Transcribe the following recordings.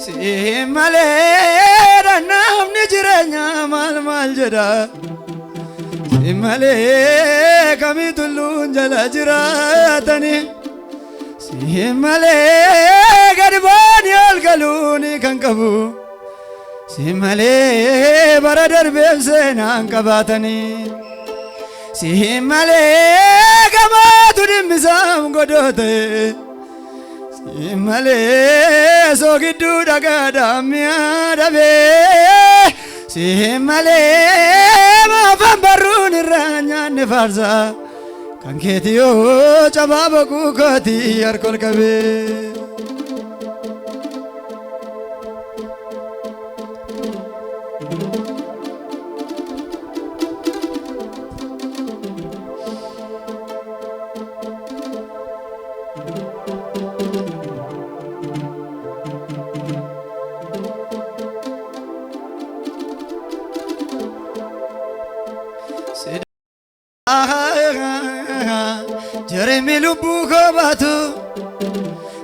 Si malee namni jireenya maal jedha Si malee kami tulluun jala jiraatani Si malee gadi baanii ol galuun kan qabu Si malee bara darbeef seenaan qabaatani Si malee gamaatu dhimmisaam godhoote Si malee soogiddu dhagaadhaan mi'aadhabe Si malee maafaan barruun irraa nyaanne faarsa Kan keeti yoo cabaa boquu kooti harkol qabee Jeremy lubbu kobatu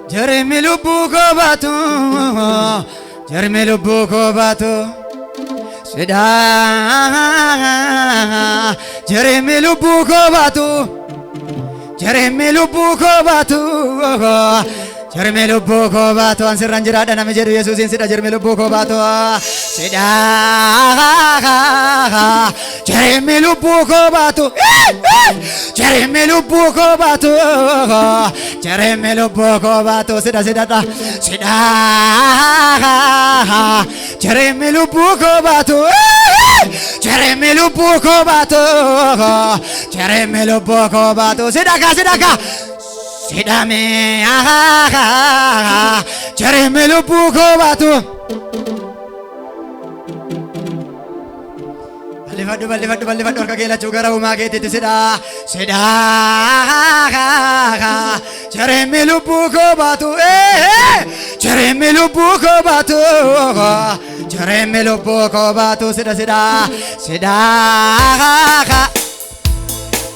Jeremy lubbu kobatu Jeremy lubbu kobatu Sida Jeremy lubbu kobatu Jeremy lubbu kobatu Jeremy lubbu kobatu ansirran jiraadha nami jedhu Yesuusin sida Jeremy lubbu kobatu Sida Jeremy lubbu kobatu Jeremy lubbu kobatu Jeremy lubbu kobatu sida sida Jeremy lubbu kobatu Jeremy lubbu kobatu Jeremy lubbu kobatu sida sida me Jeremy lubbu kobatu Balifadhu harka keelachuu gara uumaa keetiitti sida Jeremy lubbu kobatu Jeremy lubbu kobatu Jeremy lubbu kobatu sida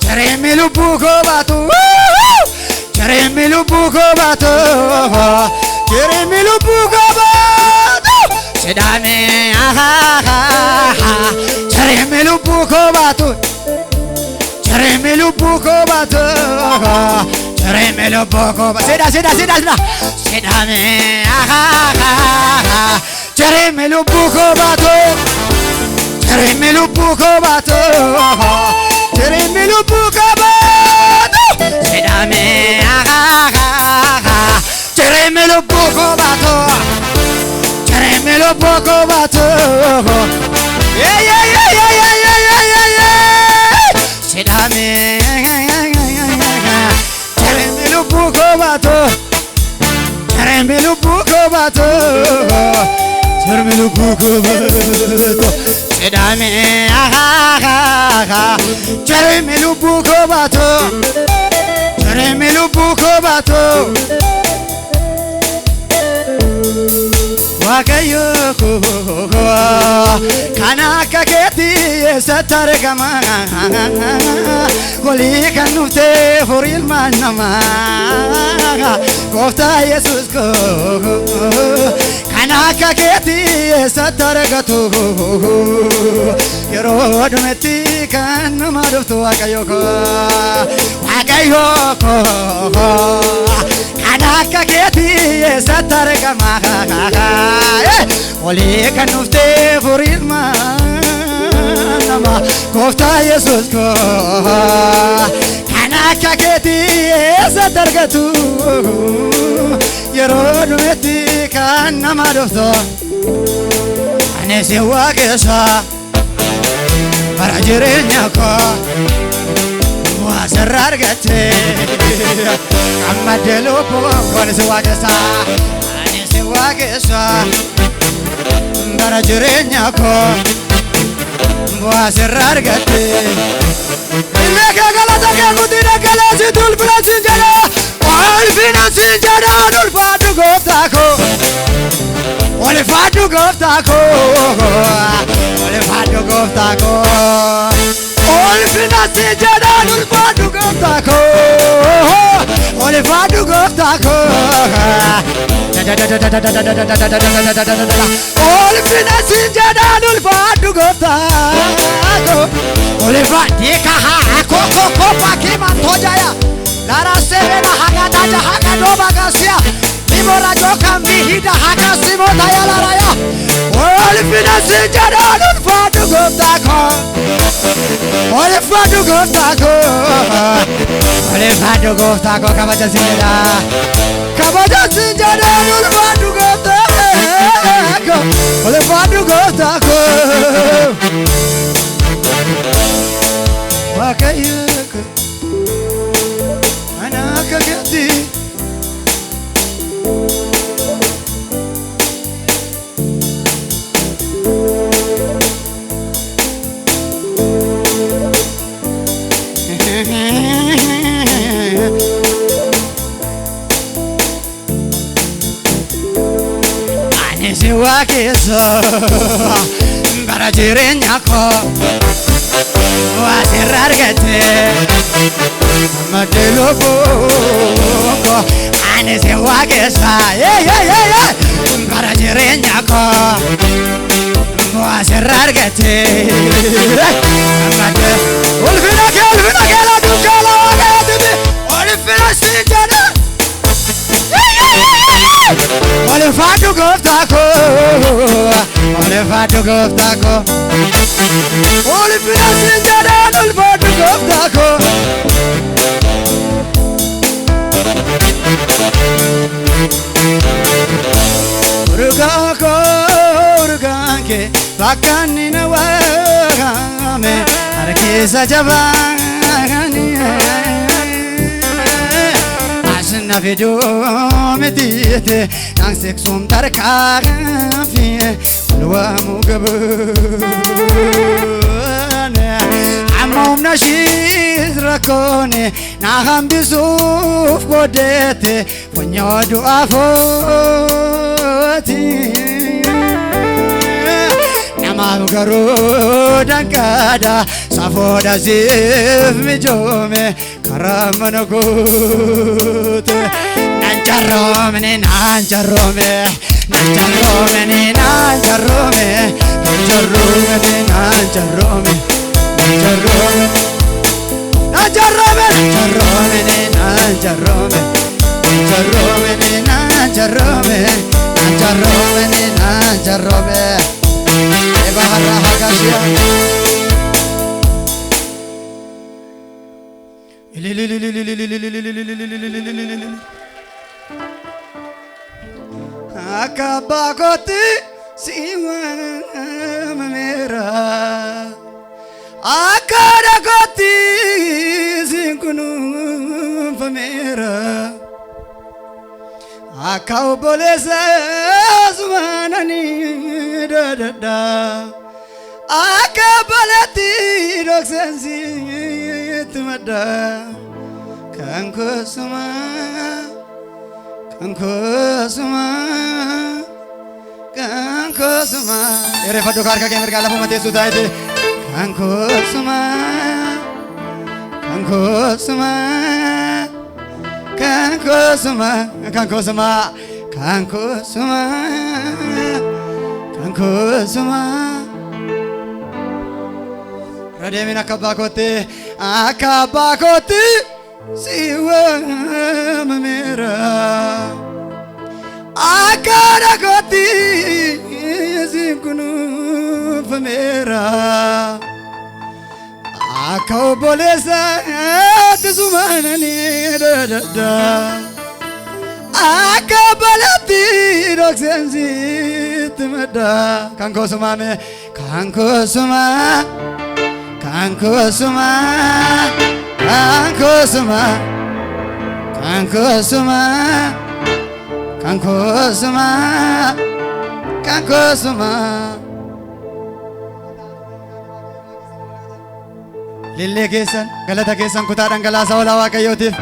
Jeremy lubbu kobatu Jeremy lubbu kobatu Jeremy lubbu kobatu sida me Jeremy lubbu kobatu Jeremy lubbu kobatu Jeremy lubbu kobatu sida me Jeremy lubbu kobatu Jeremy lubbu kobatu Jeremy lubbu kobatu sida me Jeremy lubbu kobatu Jeremy lubbu kobatu Sidame Jeremy lubbu kobatu Jeremy lubbu kobatu Jeremy lubbu kobatu Sidame Jeremy lubbu kobatu Jeremy lubbu kobatu Wakayo kana kaketi satargama koli kanufte foril manama kofta Jesus ko kana kaketi satargatu yerodumeti kan maduftu wakayo kana kaketi satargama koli kanufte foril manama kofta Jesus ko kana kaketi satargatu yerodumeti kan maduftu anese wakesa barajirenya ko wasarargate amadelo po anese wakesa barajirenya ko wasarargate ilaka galata ke kudira galasi dul finansinjara all finansinjara dul fadu goftako ole fadu goftako ole fadu goftako all finansinjara ulfaadhu gooftaa koo ulfaadhu gooftaa koo ulfina siin jedhaan ulfaadhu gooftaa koo ulfaadhi kahaa koo bakkee mantoojaya lara sebena hagataja hagadoba gasia libora joka mihida hagasimo tayalaraya ulfina siin jedhaan ulfaadhu gooftaa koo ulfaadhu gooftaa koo ulfaadhu gooftaa koo kabaja siin jedhaa kabaja siin jedhaan ulfaadhu gooftaa koo ulfaadhu gooftaa koo Wakayaka Anaka gati Anisi wakiso Barajirenya ko Wasirargate Madelobo Anese wakesa Barajirenya ko Wasirargate Ulfina kela dukala wakayatibi Ulfina sinjana Ulfadhu gooftaa koo ulfadhu gooftaa koo ulfina siin jedhaan ulfadhu gooftaa koo urgaan kee bakka inni na waame harkeessa jabaani asna fiduu mitiite naan seksum tarkaafi luwamu gabaane ammaum nashiis rakkoone na hambisuuf booddeete funyoo du'aafooti namaaf garuu danqaadha safoodha siif mijoome karaa mana koote nan jarroomne nan jarroome nan jarroome nan jarroome nan jarroome nan jarroome nan jarroome nan jarroome nan jarroome nan jarroome nan jarroome nan jarroome nan jarroome nan jarroome ebaharra hagashia Akabakoti siwamera Akadakoti sinkunumfamera Akaubolesa sumanani da Akabalati doksensi tumada Kanko suma Ere faddo karka ke merga lafu mate sudaite Kanko suma Rademina akabakoti siwa mera akadakoti sinkunu famera akaubolesa tsumanani da akabalati doksensi tumada kanko sumame Lille keessan galata keessan kutaadhaan galaasaa oolaa Waaqayyootiif